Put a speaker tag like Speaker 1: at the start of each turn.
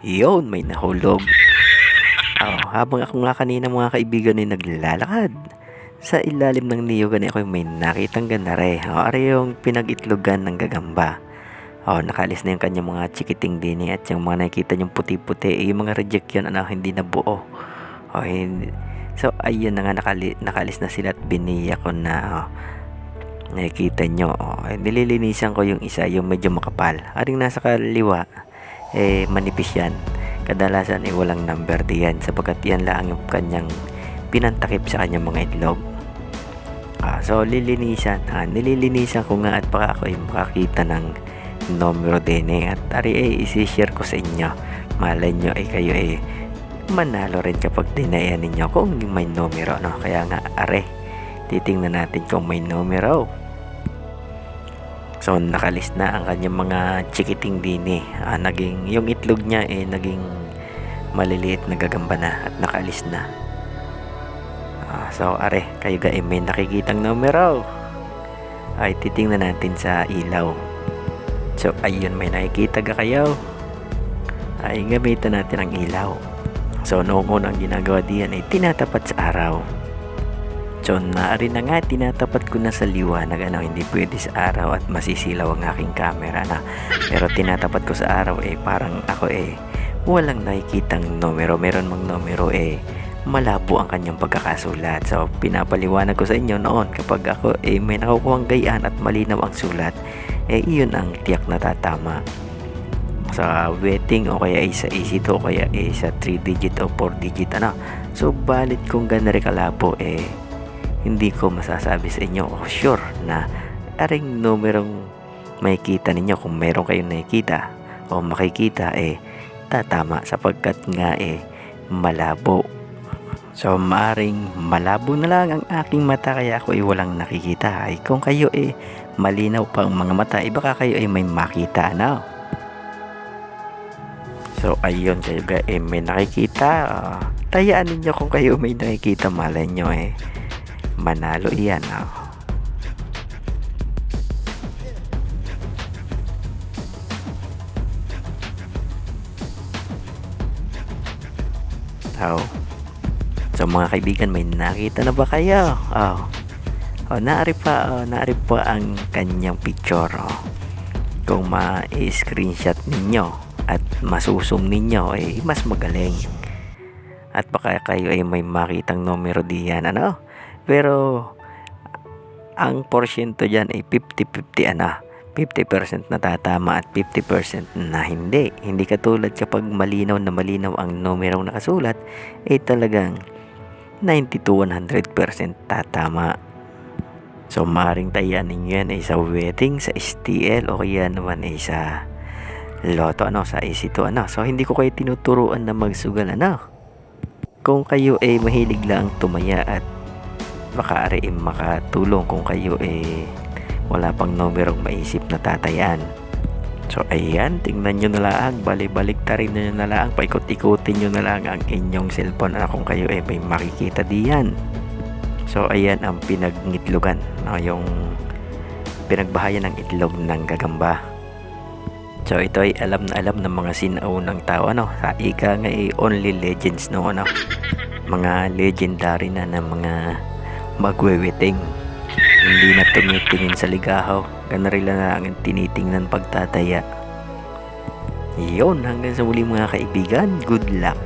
Speaker 1: Yun, may nahulog. Habang ako nga kanina mga kaibigan ay naglalakad sa ilalim ng niyog ako may nakitang ganare. Are yung pinag-itlogan ng gagamba. Nakalis na yung kanyang mga chikiting din at yung mga nakikita yung puti-puti, yung mga reject yun, hindi na buo. Hindi. So, ayun na nga, nakalis na sila at biniya ko na, nakikita nyo. Nililinisan ko yung isa, yung medyo makapal. Aring nasa kaliwa, manipis yan. Kadalasan walang number diyan sapagkat yan lang yung kanyang pinantakip sa kanyang mga itlog. So nililinisan ko nga at baka ako ay makakita ng numero din at isi-share ko sa inyo. Malay nyo kayo manalo rin kapag dinayan ninyo kung may numero, no? Kaya nga titingnan natin kung may numero. So nakalis na ang kanyang mga chikiting dini. Naging yung itlog niya naging maliliit na gagamba na at nakalis na. So kayo may nakikitang numero. Titingnan natin sa ilaw. So ayun, may nakikita kayo. Gamitan natin ang ilaw. So noong unang ginagawa diyan tinatapat sa araw. So naari na nga, tinatapat ko na sa liwanag, hindi pwede sa araw at masisilaw ang aking camera na. Pero tinatapat ko sa araw parang ako walang nakikitang numero. Meron mang numero malabo ang kanyang pagkakasulat. So pinapaliwanag ko sa inyo noon kapag ako may nakukuhang gayaan at malinaw ang sulat, iyon ang tiyak na tatama. Sa wedding o kaya sa AC2 o kaya sa 3 digit o 4 digit So balit kung ganari kalabo hindi ko masasabi sa inyo sure na aring numerong makikita ninyo. Kung meron kayong nakikita o makikita tatama sapagkat nga malabo. So maaring malabo na lang ang aking mata kaya ako walang nakikita. Kung kayo malinaw pa ang mga mata baka kayo may makita So ayun, kayo may nakikita, tayaan ninyo kung kayo may nakikita. Malay nyo manalo iyan. So mga kaibigan, may nakita na ba kayo? Naari pa ang kanyang picture. Kung ma-screenshot ninyo at masusum ninyo mas magaling. At baka kayo may makitang numero diyan Pero ang porsyento diyan 50-50 50% na tatama at 50% na hindi. Hindi katulad kapag malinaw na malinaw ang numerong nakasulat talagang 90-100% tatama. So maaaring tayaan ninyo yan sa wedding, sa STL o kaya naman sa Lotto sa AC2 So hindi ko kayo tinuturuan na magsugal Kung kayo mahilig lang tumaya at baka makatulong kung kayo wala pang numerong maisip na tatayan. So ayan, tingnan nyo na lang, balik-baliktarin nyo na lang, paikot-ikutin nyo na lang ang inyong cellphone kung kayo may makikita diyan. So ayan ang pinagngitlogan, yung pinagbahayan ng itlog ng gagamba. So ito alam na alam ng mga sinaunang tao sa ika nga only legends mga legendary na ng mga magweweting. Hindi na tumitingin sa ligahaw, ganarila na ang tinitingnan pagtataya. Yun, hanggang sa muli mga kaibigan, good luck.